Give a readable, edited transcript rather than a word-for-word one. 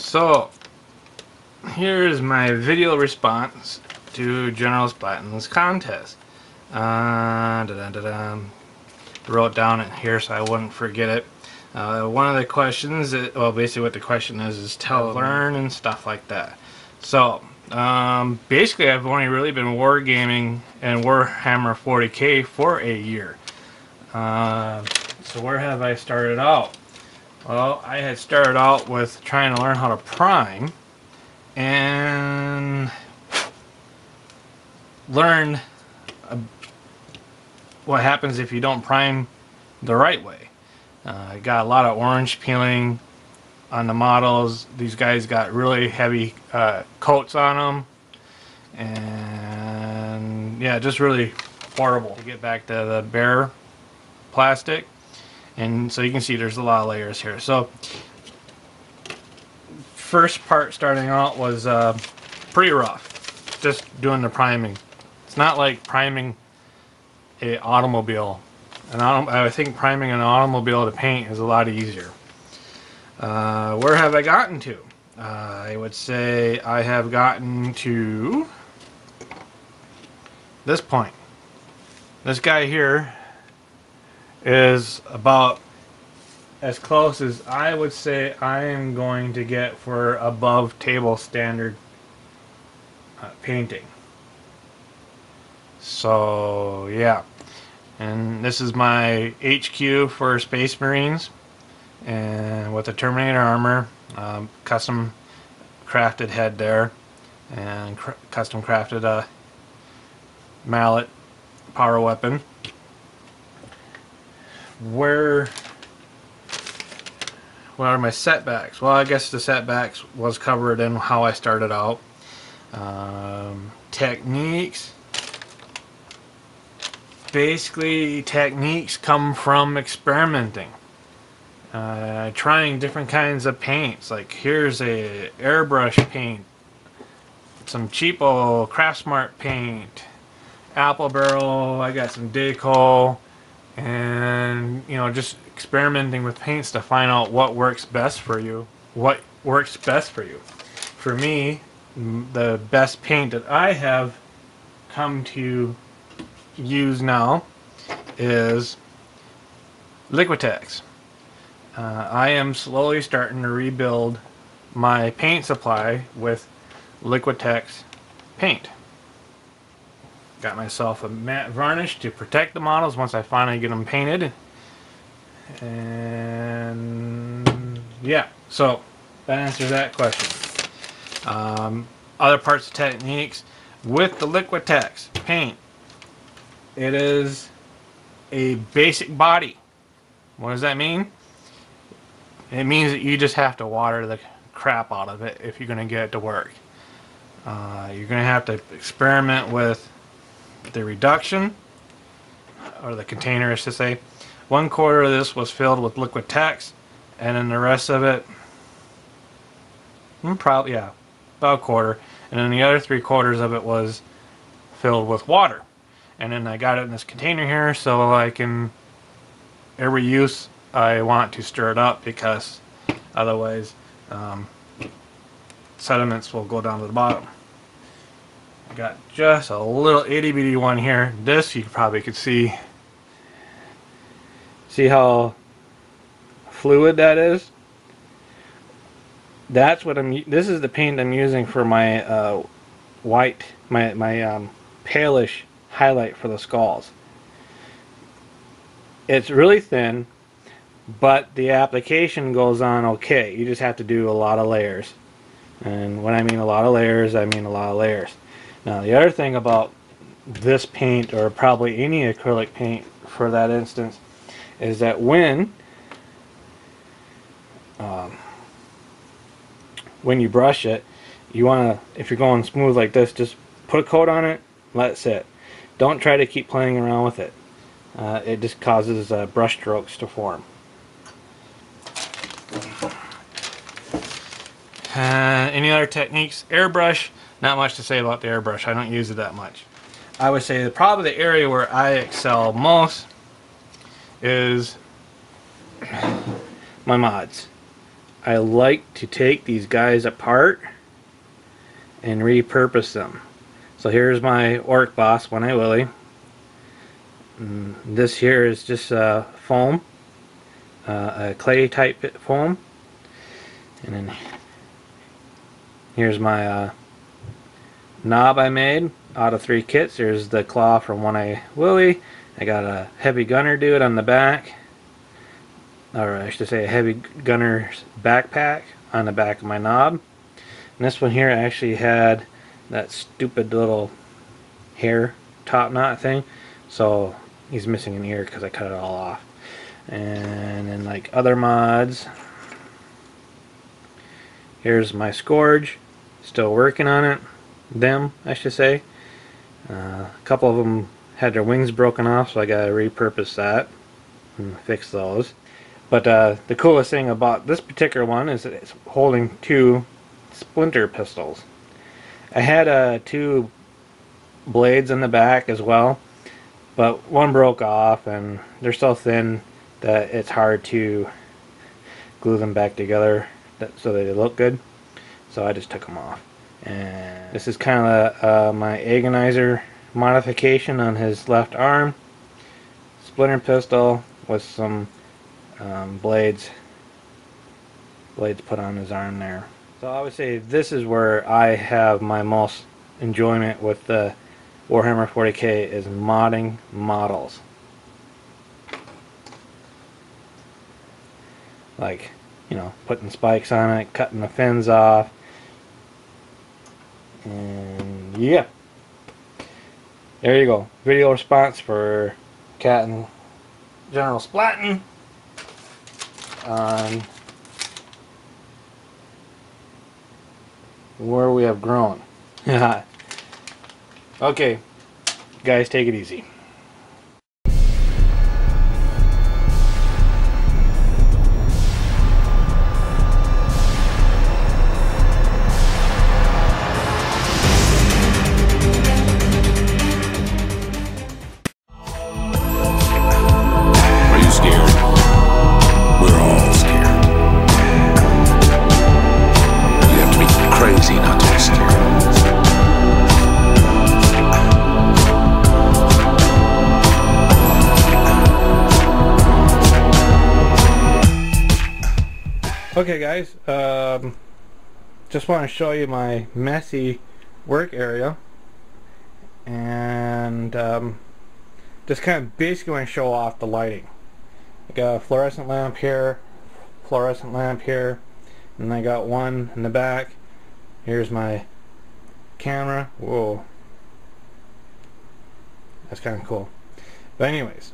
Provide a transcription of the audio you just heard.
So here's my video response to General Splatton's contest. Wrote down it here so I wouldn't forget it. One of the questions, well, basically what the question is tell, learn, and stuff like that. So basically, I've only really been wargaming and Warhammer 40k for a year. So where have I started out? Well, I had started out with trying to learn how to prime, and learned what happens if you don't prime the right way. I got a lot of orange peeling on the models. These guys got really heavy coats on them, and yeah, just really horrible. To get back to the bare plastic, and so you can see there's a lot of layers here. So first part starting out was pretty rough, just doing the priming. It's not like priming an automobile. I think priming an automobile to paint is a lot easier. Where have I gotten to? I would say I have gotten to this point. This guy here is about as close as I would say I am going to get for above table standard painting. So yeah, and this is my HQ for Space Marines, and with the Terminator armor, custom crafted head there, and custom crafted a mallet power weapon. What are my setbacks? Well, I guess the setbacks was covered in how I started out. Techniques. Basically, techniques come from experimenting. Trying different kinds of paints. Like here's a airbrush paint, some cheapo Craftsmart paint, apple barrel, I got some deco, and you know, just experimenting with paints to find out what works best for you. For me, the best paint that I have come to use now is Liquitex. I am slowly starting to rebuild my paint supply with Liquitex paint. Got myself a matte varnish to protect the models once I finally get them painted. And yeah, so that answers that question. Other parts of techniques with the Liquitex paint. It is a basic body. What does that mean? It means that you just have to water the crap out of it if you're going to get it to work. You're going to have to experiment with the reduction, or the container, I should say. 1/4 of this was filled with Liquitex, and then the rest of it, probably, yeah, about 1/4. And then the other 3/4 of it was filled with water. And then I got it in this container here, so I can, every use I want to stir it up, because otherwise sediments will go down to the bottom. I got just a little itty bitty one here. This you probably could see how fluid that is. That's what this is the paint I'm using for my white, my palish highlight for the skulls. It's really thin, but the application goes on okay. You just have to do a lot of layers. And when I mean a lot of layers, I mean a lot of layers. Now the other thing about this paint, or probably any acrylic paint for that instance, is that when you brush it, you want to, if you're going smooth like this, just put a coat on it, let it sit. Don't try to keep playing around with it. It just causes brush strokes to form. Any other techniques? Airbrush, not much to say about the airbrush. I don't use it that much. I would say that probably the area where I excel most is my mods. I like to take these guys apart and repurpose them. So here's my Orc Boss One Eye Willie. This here is just foam, a clay type foam, and then here's my knob I made out of 3 kits. There's the claw from One Eye Willie. I got a heavy gunner dude on the back, or I should say a heavy gunner's backpack on the back of my knob. And this one here actually had that stupid little hair top knot thing, so he's missing an ear because I cut it all off. And then like other mods, here's my Scourge, still working on it. Them, I should say. A couple of them had their wings broken off, so I gotta repurpose that and fix those. But the coolest thing about this particular one is that it's holding 2 splinter pistols. I had 2 blades in the back as well, but one broke off and they're so thin that it's hard to glue them back together so that they look good. So I just took them off. And this is kind of my agonizer modification on his left arm. Splinter pistol with some blades put on his arm there. So I would say this is where I have my most enjoyment with the Warhammer 40k, is modding models. Like, you know, putting spikes on it, cutting the fins off, and yeah. There you go. Video response for Cat and General Splatton on where we have grown. Okay, guys, take it easy. Okay guys, just want to show you my messy work area, and just kind of basically want to show off the lighting. I got a fluorescent lamp here, and I got one in the back. Here's my camera. Whoa, that's kind of cool. But anyways,